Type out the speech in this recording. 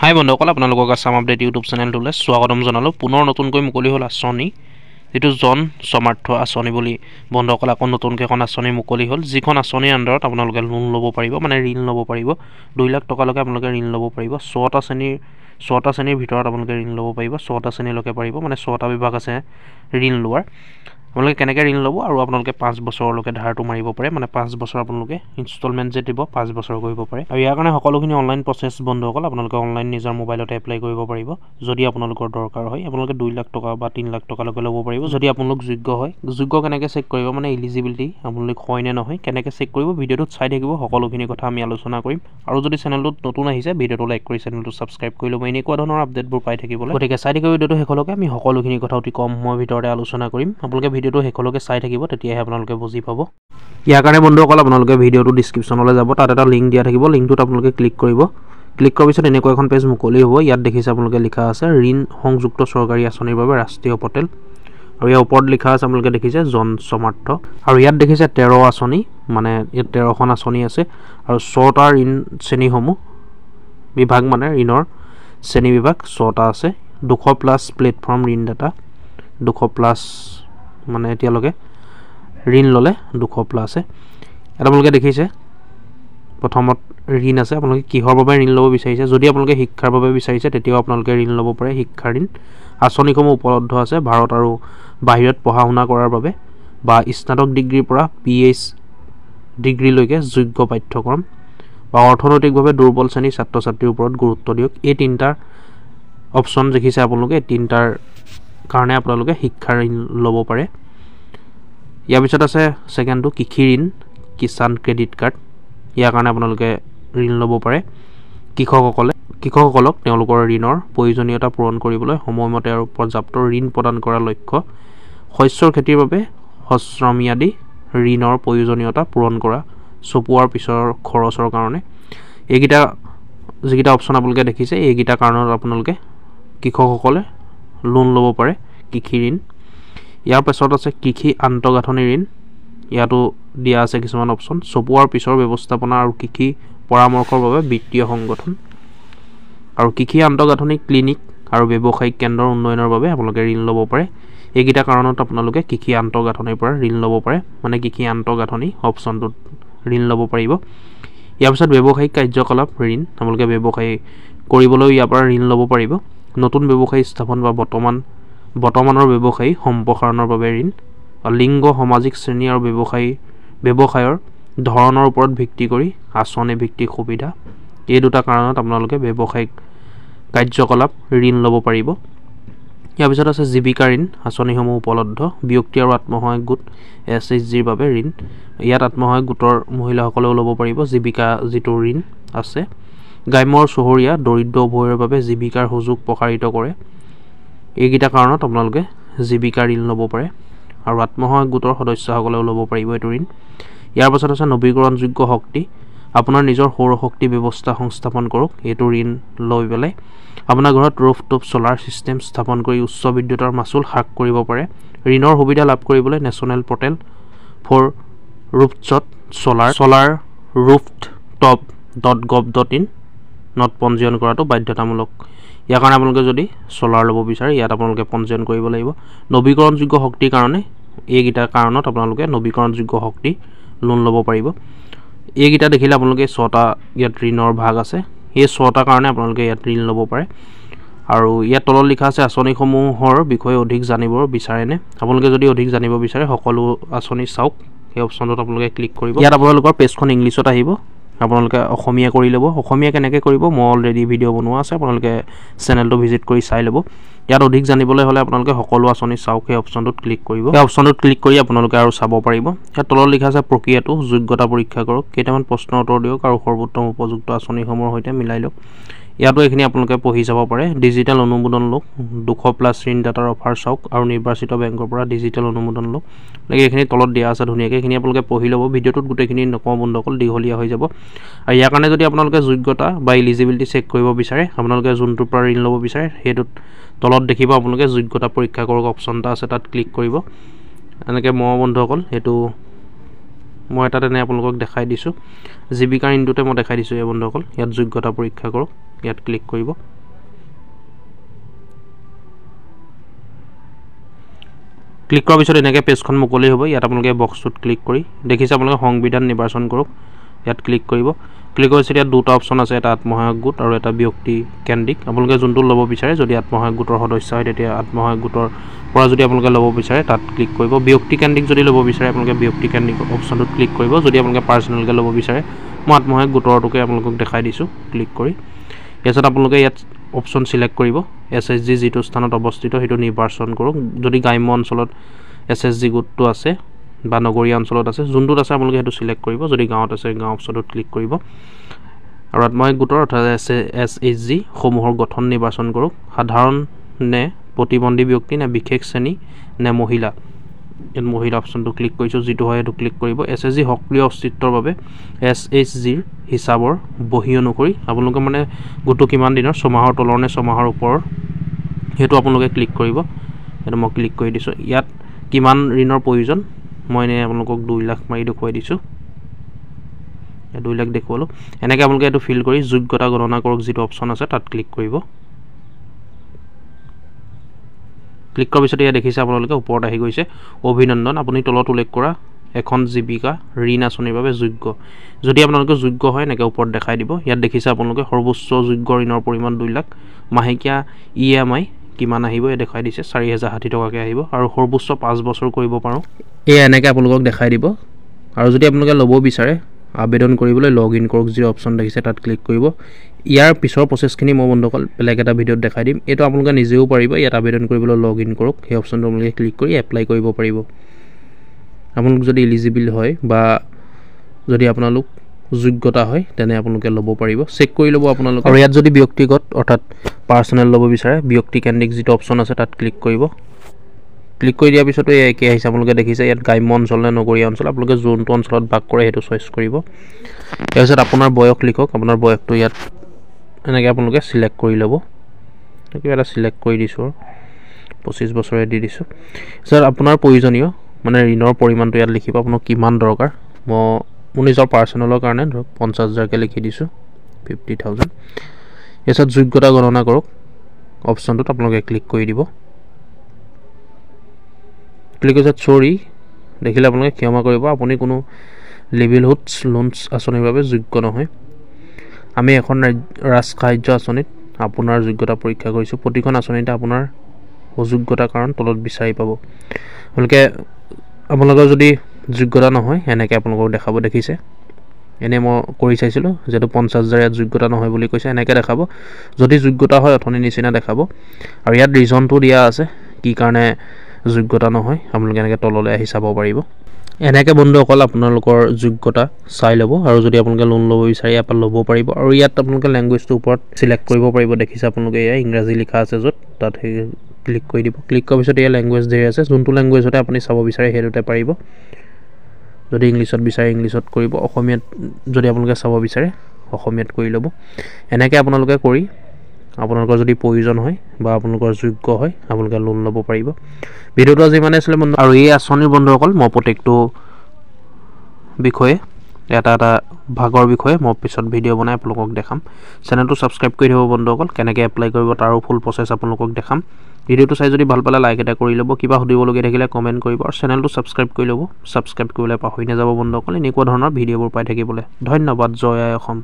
হাই বন্ধুসকল, আপোনালোকক Assam update YouTube চেনেলটোলৈ স্বাগতম জনালোঁ। পুনৰ নতুনকৈ মুকলি হ'ল আঁচনি, যিটো জন সমাৰ্থ আঁচনি বুলি বন্ধুসকল আকৌ নতুনকৈ এখন আঁচনি মুকলি হ'ল, যিখন আঁচনিৰ আণ্ডাৰত আপোনালোকে লোন ল'ব পাৰিব, মানে ঋণ ল'ব পাৰিব। 2 লাখ টকালৈকে আপোনালোকে ঋণ ল'ব পাৰিব। 6টা শ্ৰেণীৰ ভিতৰত আপোনালোকে ঋণ ল'ব পাৰিব। 6টা শ্ৰেণীলৈকে পাৰিব, মানে 6টা বিভাগ আছে ঋণ লোৱাৰ। আপোনালোকে কেনেকৈ ঋণ ল'ব আৰু আপোনালোকে 5 বছৰলৈকে ধাৰটো মাৰিব পাৰে, মানে 5 বছৰ আপোনালোকে ইনষ্টলমেণ্ট যে দিব 5 বছৰ কৰিব পাৰে। আৰু ইয়াৰ কাৰণে সকলোখিনি অনলাইন প্ৰচেছ বন্ধুসকল, আপোনালোকে অনলাইন নিজৰ মোবাইলতে এপ্লাই কৰিব পাৰিব। যদি আপোনালোকৰ দৰকাৰ হয়, আপোনালোকে 2 লাখ টকা বা 3 লাখ টকালৈকে ল'ব পাৰিব, যদি আপোনালোক যোগ্য হয়। যোগ্য কেনেকৈ চেক কৰিব, মানে ইলিজিবিলিটি আপোনালোক হয় নে নহয় কেনেকৈ চেক কৰিব, ভিডিঅ'টোত চাই থাকিব। সকলোখিনি কথা আমি আলোচনা কৰিম। আৰু যদি চেনেলটোত নতুন আহিছে, ভিডিঅ'টো লাইক কৰি চেনেলটো ছাবস্ক্ৰাইব কৰি ল'ব, এনেকুৱা ধৰণৰ আপডেটবোৰ পাই থাকিবলৈ। গতিকে চাই থাকিব ভিডিঅ'টো শেষলৈকে, আমি সকলোখিনি কথা অতি কম সময়ৰ ভিতৰতে আলোচনা কৰিম। আপোনালোকে ভিডিঅ'টো শেষলৈকে চাই থাকিব, তেতিয়াহে আপোনালোকে বুজি পাব। ইয়াৰ কাৰণে বন্ধুসকল আপোনালোকে ভিডিঅ'টো ডিছক্ৰিপশ্যনলৈ যাব, তাত এটা লিংক দিয়া থাকিব। লিংকটোত আপোনালোকে ক্লিক কৰিব। ক্লিক কৰাৰ পিছত এনেকুৱা এখন পেজ মুকলি হ'ব। ইয়াত দেখিছে আপোনালোকে লিখা আছে ঋণ সংযুক্ত চৰকাৰী আঁচনিৰ বাবে ৰাষ্ট্ৰীয় পৰ্টেল, আৰু ইয়াৰ ওপৰত লিখা আছে আপোনালোকে দেখিছে জন সমাৰ্থ। আৰু ইয়াত দেখিছে 13 আঁচনি, মানে ইয়াত 13খন আঁচনি আছে। আৰু 6টা ঋণ শ্ৰেণীসমূহ বিভাগ, মানে ঋণৰ শ্ৰেণী বিভাগ 6টা আছে। 200+ প্লেটফৰ্ম ঋণদাতা, 200+ মানে এতিয়ালৈকে ঋণ ল'লে 200+ আছে। ইয়াত আপোনালোকে দেখিছে প্ৰথমত ঋণ আছে। আপোনালোকে কিহৰ বাবে ঋণ ল'ব বিচাৰিছে, যদি আপোনালোকে শিক্ষাৰ বাবে বিচাৰিছে তেতিয়াও আপোনালোকে ঋণ ল'ব পাৰে। শিক্ষাৰ ঋণ আঁচনিসমূহ উপলব্ধ আছে ভাৰত আৰু বাহিৰত পঢ়া শুনা কৰাৰ বাবে, বা স্নাতক ডিগ্ৰীৰ পৰা PH ডিগ্ৰীলৈকে যোগ্য পাঠ্যক্ৰম, বা অৰ্থনৈতিকভাৱে দুৰ্বল শ্ৰেণীৰ ছাত্ৰ ছাত্ৰীৰ ওপৰত গুৰুত্ব দিয়ক। এই 3টা অপশ্যন দেখিছে আপোনালোকে, এই 3টাৰ কাৰণে আপোনালোকে শিক্ষাৰ ঋণ ল'ব পাৰে। ইয়াৰ পিছত আছে ছেকেণ্ডটো কৃষি ঋণ, কিষাণ ক্ৰেডিট কাৰ্ড। ইয়াৰ কাৰণে আপোনালোকে ঋণ ল'ব পাৰে। কৃষকসকলক তেওঁলোকৰ ঋণৰ প্ৰয়োজনীয়তা পূৰণ কৰিবলৈ সময়মতে আৰু পৰ্যাপ্ত ঋণ প্ৰদান কৰাৰ লক্ষ্য। শস্যৰ খেতিৰ বাবে হ্ৰস্বম্যাদী ঋণৰ প্ৰয়োজনীয়তা পূৰণ কৰা, চপোৱাৰ পিছৰ খৰচৰ কাৰণে। এইকেইটা যিকেইটা অপশ্যন আপোনালোকে দেখিছে, এইকেইটা কাৰণত আপোনালোকে কৃষকসকলে লোন ল'ব পাৰে কৃষি ঋণ। ইয়াৰ পাছত আছে কৃষি আন্তঃগাঁথনি ঋণ। ইয়াতো দিয়া আছে কিছুমান অপশ্যন। চপোৱাৰ পিছৰ ব্যৱস্থাপনা আৰু কৃষি পৰামৰ্শৰ বাবে বিত্তীয় সংগঠন। আৰু কৃষি আন্তঃগাঁথনি ক্লিনিক আৰু ব্যৱসায়িক কেন্দ্ৰৰ উন্নয়নৰ বাবে আপোনালোকে ঋণ ল'ব পাৰে। এইকেইটা কাৰণত আপোনালোকে কৃষি আন্তঃগাঁথনিৰ পৰা ঋণ ল'ব পাৰে, মানে কৃষি আন্তঃগাঁথনি অপশ্যনটোত ঋণ ল'ব পাৰিব। ইয়াৰ পিছত ব্যৱসায়িক কাৰ্যকলাপ ঋণ, আপোনালোকে ব্যৱসায় কৰিবলৈও ইয়াৰ পৰা ঋণ ল'ব পাৰিব। নতুন ব্যৱসায়ী স্থাপন বা বৰ্তমানৰ ব্যৱসায়ী সম্প্ৰসাৰণৰ বাবে ঋণ। লিংগ, সামাজিক শ্ৰেণী আৰু ব্যৱসায়ৰ ধৰণৰ ওপৰত ভিত্তি কৰি আঁচনি ভিত্তিক সুবিধা। এই 2টা কাৰণত আপোনালোকে ব্যৱসায়িক কাৰ্যকলাপ ঋণ ল'ব পাৰিব। ইয়াৰ পিছত আছে জীৱিকা ঋণ। আঁচনিসমূহ উপলব্ধ ব্যক্তি আৰু আত্মসহায়ক গোট SHGৰ বাবে ঋণ। ইয়াত আত্মসহায়ক গোটৰ মহিলাসকলেও ল'ব পাৰিব জীৱিকা যিটো ঋণ আছে। গ্ৰাম্য আৰু চহৰীয়া দৰিদ্ৰ উভয়ৰ বাবে জীৱিকাৰ সুযোগ প্ৰসাৰিত কৰে। এইকেইটা কাৰণত আপোনালোকে জীৱিকা ঋণ ল'ব পাৰে। আৰু আত্মসহায়ক গোটৰ সদস্যসকলেও ল'ব পাৰিব এইটো ঋণ। ইয়াৰ পাছত আছে নৱীকৰণযোগ্য শক্তি। আপোনাৰ নিজৰ সৌৰশক্তি ব্যৱস্থা সংস্থাপন কৰক। এইটো ঋণ লৈ পেলাই আপোনাৰ ঘৰত ৰুফটপ ছ'লাৰ ছিষ্টেম স্থাপন কৰি উচ্চ বিদ্যুতৰ মাচুল হ্ৰাস কৰিব পাৰে। ঋণৰ সুবিধা লাভ কৰিবলৈ national portal for rooftop solar rooftop.gov.in নত পঞ্জীয়ন কৰাটো বাধ্যতামূলক। ইয়াৰ কাৰণে আপোনালোকে যদি ছ'লাৰ ল'ব বিচাৰে, ইয়াত আপোনালোকে পঞ্জীয়ন কৰিব লাগিব। নৱীকৰণযোগ্য শক্তিৰ কাৰণে এইকেইটা কাৰণত আপোনালোকে নৱীকৰণযোগ্য শক্তি লোন ল'ব পাৰিব। এইকেইটা দেখিলে আপোনালোকে 6টা ইয়াত ঋণৰ ভাগ আছে। এই 6টা কাৰণে আপোনালোকে ইয়াত ঋণ ল'ব পাৰে। আৰু ইয়াত তলত লিখা আছে আঁচনিসমূহৰ বিষয়ে অধিক জানিব বিচাৰেনে। আপোনালোকে যদি অধিক জানিব বিচাৰে সকলো আঁচনি চাওক, সেই অপশ্যনটোত আপোনালোকে ক্লিক কৰিব। ইয়াত আপোনালোকৰ পেজখন ইংলিছত আহিব, আপোনালোকে অসমীয়া কৰি ল'ব। অসমীয়া কেনেকৈ কৰিব মই অলৰেডি ভিডিঅ' বনোৱা আছে, আপোনালোকে চেনেলটো ভিজিট কৰি চাই ল'ব। ইয়াত অধিক জানিবলৈ হ'লে আপোনালোকে সকলো আঁচনি চাওক, সেই অপশ্যনটোত ক্লিক কৰিব। সেই অপশ্যনটোত ক্লিক কৰি আপোনালোকে আৰু চাব পাৰিব। ইয়াত তলত লিখা আছে প্ৰক্ৰিয়াটো যোগ্যতা পৰীক্ষা কৰক, কেইটামান প্ৰশ্নৰ উত্তৰ দিয়ক আৰু সৰ্বোত্তম উপযুক্ত আঁচনিসমূহৰ সৈতে মিলাই লওক। ইয়াতো এইখিনি আপোনালোকে পঢ়ি যাব পাৰে। ডিজিটেল অনুমোদন লওক, 200+ ঋণদাতাৰ অফাৰ চাওক আৰু নিৰ্বাচিত বেংকৰ পৰা ডিজিটেল অনুমোদন লওক। এইখিনি তলত দিয়া আছে ধুনীয়াকৈ, এইখিনি আপোনালোকে পঢ়ি ল'ব। ভিডিঅ'টোত গোটেইখিনি নকওঁ বন্ধুসকল, দীঘলীয়া হৈ যাব। আৰু ইয়াৰ কাৰণে যদি আপোনালোকে যোগ্যতা বা ইলিজিবিলিটি চেক কৰিব বিচাৰে, আপোনালোকে যোনটোৰ পৰা ঋণ ল'ব বিচাৰে সেইটোত তলত দেখিব আপোনালোকে যোগ্যতা পৰীক্ষা কৰক অপশ্যন এটা আছে, তাত ক্লিক কৰিব। এনেকৈ বন্ধুসকল এইটো মই এটা তেনে আপোনালোকক দেখাই দিছোঁ। জীৱিকা ঋণটোতে মই দেখাই দিছোঁ এই বন্ধুসকল। ইয়াত যোগ্যতা পৰীক্ষা কৰক, ইয়াত ক্লিক কৰিব। ক্লিক কৰাৰ পিছত এনেকৈ পেজখন মুকলি হ'ব ইয়াত আপোনালোকে বক্সটোত ক্লিক কৰি দেখিছে আপোনালোকে সংবিধান নিৰ্বাচন কৰক ইয়াত ক্লিক কৰিব ক্লিক কৰাৰ পিছত ইয়াত দুটা অপশ্যন আছে এটা আত্মসহায়ক গোট আৰু এটা ব্যক্তি কেন্দ্ৰিক আপোনালোকে যোনটো ল'ব বিচাৰে যদি আত্মসহায়ক গোটৰ সদস্য হয় তেতিয়া আত্মসহায়ক গোটৰ পৰা যদি আপোনালোকে ল'ব বিচাৰে তাত ক্লিক কৰিব ব্যক্তি কেন্দ্ৰিক যদি ল'ব বিচাৰে আপোনালোকে ব্যক্তি কেন্দ্ৰিক অপশ্যনটোত ক্লিক কৰিব যদি আপোনালোকে পাৰ্চনেলকৈ ল'ব বিচাৰে মই আত্মসহায়ক গোটৰটোকে আপোনালোকক দেখাই দিছোঁ ক্লিক কৰি ইয়াত আপোনালোকে ইয়াত অপশ্যন সিলেক্ট কৰিব SHG যিটো স্থানত অৱস্থিত সেইটো নিৰ্বাচন কৰক যদি গ্ৰাম্য অঞ্চলত SHG গোটটো আছে বা নগৰীয়া অঞ্চলত আছে যোনটোত আছে আপোনালোকে সেইটো সিলেক্ট কৰিব যদি গাঁৱত আছে গাঁও অপশ্যনটোত ক্লিক কৰিব আৰু আত্মসহায়ক গোটৰ অৰ্থাৎ SHG সমূহৰ গঠন নিৰ্বাচন কৰক সাধাৰণ নে প্ৰতিবন্ধী ব্যক্তি নে বিশেষ শ্ৰেণী নে মহিলা ইয়াত মহিলা অপশ্যনটো ক্লিক কৰিছোঁ যিটো হয় সেইটো ক্লিক কৰিব SHG সক্ৰিয় অস্তিত্বৰ বাবে SHGৰ হিচাপৰ বহি অনুসৰি আপোনালোকে মানে গোটটো কিমান দিনৰ 6 মাহৰ তলৰ নে 6 মাহৰ ওপৰৰ সেইটো আপোনালোকে ক্লিক কৰিব সেইটো মই ক্লিক কৰি দিছোঁ ইয়াত কিমান ঋণৰ প্ৰয়োজন মই এনে আপোনালোকক 2 লাখ মাৰি দেখুৱাই দিছোঁ 2 লাখ দেখুৱালোঁ এনেকৈ আপোনালোকে এইটো ফিল কৰি যোগ্যতা গণনা কৰক যিটো অপশ্যন আছে তাত ক্লিক কৰিব ক্লিক কৰাৰ পিছত ইয়াত দেখিছে আপোনালোকে ওপৰত আহি গৈছে অভিনন্দন আপুনি তলত উল্লেখ কৰা এখন জীৱিকা ঋণ আঁচনিৰ বাবে যোগ্য যদি আপোনালোকে যোগ্য হয় এনেকৈ ওপৰত দেখাই দিব ইয়াত দেখিছে আপোনালোকে সৰ্বোচ্চ যোগ্য ঋণৰ পৰিমাণ 2 লাখ মাহেকীয়া EMI কিমান আহিব এই দেখাই দিছে 4060 টকাকৈ আহিব আৰু সৰ্বোচ্চ 5 বছৰ কৰিব পাৰোঁ এই এনেকৈ আপোনালোকক দেখাই দিব আৰু যদি আপোনালোকে ল'ব বিচাৰে আবেদন কৰিবলৈ লগইন কৰক যি অপশ্যন দেখিছে তাত ক্লিক কৰিব ইয়াৰ পিছৰ প্ৰচেছখিনি মই বন্ধুসকল বেলেগ এটা ভিডিঅ'ত দেখাই দিম এইটো আপোনালোকে নিজেও পাৰিব ইয়াত আবেদন কৰিবলৈ লগইন কৰক সেই অপশ্যনটো আপোনালোকে ক্লিক কৰি এপ্লাই কৰিব পাৰিব আপোনালোক যদি এলিজিবল হয় বা যদি আপোনালোক যোগ্যতা হয় তেনে আপোনালোকে ল'ব পাৰিব চেক কৰি ল'ব আপোনালোক আৰু ইয়াত যদি ব্যক্তিগত অৰ্থাৎ পাৰ্চনেল ল'ব বিচাৰে ব্যক্তি কেন্দ্ৰিক যিটো অপশ্যন আছে তাত ক্লিক কৰিব ক্লিক কৰি দিয়াৰ পিছতো এই একে আহিছে আপোনালোকে দেখিছে ইয়াত গ্ৰাম্য অঞ্চল নে নগৰীয়া অঞ্চল আপোনালোকে যোনটো অঞ্চলত বাস কৰে সেইটো চইচ কৰিব তাৰপিছত আপোনাৰ বয়স লিখক আপোনাৰ বয়সটো ইয়াত এনেকৈ আপোনালোকে সিলেক্ট কৰি ল'ব কিবা এটা সিলেক্ট কৰি দিছোঁ 25 বছৰে দি দিছোঁ তাৰপিছত আপোনাৰ প্ৰয়োজনীয় মানে ঋণৰ পৰিমাণটো ইয়াত লিখিব আপোনাক কিমান দৰকাৰ মই মোৰ নিজৰ পাৰ্চনেলৰ কাৰণে ধৰক 50,000কৈ লিখি দিছোঁ 50,000 তাৰপিছত যোগ্যতা গণনা কৰক অপশ্যনটোত আপোনালোকে ক্লিক কৰি দিব ক্লিক কৰিছে চৰি দেখিলে আপোনালোকে ক্ষমা কৰিব আপুনি কোনো লিভলিহুড লোনছ আঁচনিৰ বাবে যোগ্য নহয় আমি এখন ৰাজসাহায্য আঁচনিত আপোনাৰ যোগ্যতা পৰীক্ষা কৰিছোঁ প্ৰতিখন আঁচনিতে আপোনাৰ অযোগ্যতা কাৰণ তলত বিচাৰি পাব আপোনালোকৰ যদি যোগ্যতা নহয় এনেকৈ আপোনালোকক দেখাব দেখিছে এনে মই কৰি চাইছিলোঁ যেটো 50,000 ইয়াত যোগ্যতা নহয় বুলি কৈছে এনেকৈ দেখাব যদি যোগ্যতা হয় অথনি নিচিনা দেখাব আৰু ইয়াত ৰিজনটো দিয়া আছে কি কাৰণে যোগ্যতা নহয় আপোনালোকে এনেকৈ তললৈ আহি চাব পাৰিব এনেকৈ বন্ধুসকল আপোনালোকৰ যোগ্যতা চাই ল'ব আৰু যদি আপোনালোকে লোন ল'ব বিচাৰে ইয়াৰ পৰা ল'ব পাৰিব আৰু ইয়াত আপোনালোকে লেংগুৱেজটোৰ ওপৰত সিলেক্ট কৰিব পাৰিব দেখিছে আপোনালোকে এয়া ইংৰাজী লিখা আছে য'ত তাত সেই ক্লিক কৰি দিব ক্লিক কৰাৰ পিছত এয়া লেংগুৱেজ ধেৰ আছে যোনটো লেংগুৱেজতে আপুনি চাব বিচাৰে সেইটোতে পাৰিব যদি ইংলিছত বিচাৰে ইংলিছত কৰিব অসমীয়াত যদি আপোনালোকে চাব বিচাৰে অসমীয়াত কৰি ল'ব এনেকৈ আপোনালোকে কৰি আপোনালোকৰ যদি প্ৰয়োজন হয় বা আপোনালোকৰ যোগ্য হয় আপোনালোকে লোন ল'ব পাৰিব ভিডিঅ'টো আজি মানে আছিলে বন্ধু আৰু এই আঁচনিৰ বন্ধুসকল মই প্ৰত্যেকটো বিষয়ে এটা ভাগৰ বিষয়ে মই পিছত ভিডিঅ' বনাই আপোনালোকক দেখাম চেনেলটো ছাবস্ক্ৰাইব কৰি দিব বন্ধুসকল কেনেকৈ এপ্লাই কৰিব তাৰো ফুল প্ৰচেছ আপোনালোকক দেখাম ভিডিঅ'টো চাই যদি ভাল পালে লাইক এটা কৰি ল'ব কিবা সুধিবলগীয়া থাকিলে কমেণ্ট কৰিব আৰু চেনেলটো ছাবস্ক্ৰাইব কৰি ল'ব ছাবস্ক্ৰাইব কৰিবলৈ পাহৰি নাযাব বন্ধুসকল এনেকুৱা ধৰণৰ ভিডিঅ'বোৰ পাই থাকিবলৈ ধন্যবাদ জয় আই অসম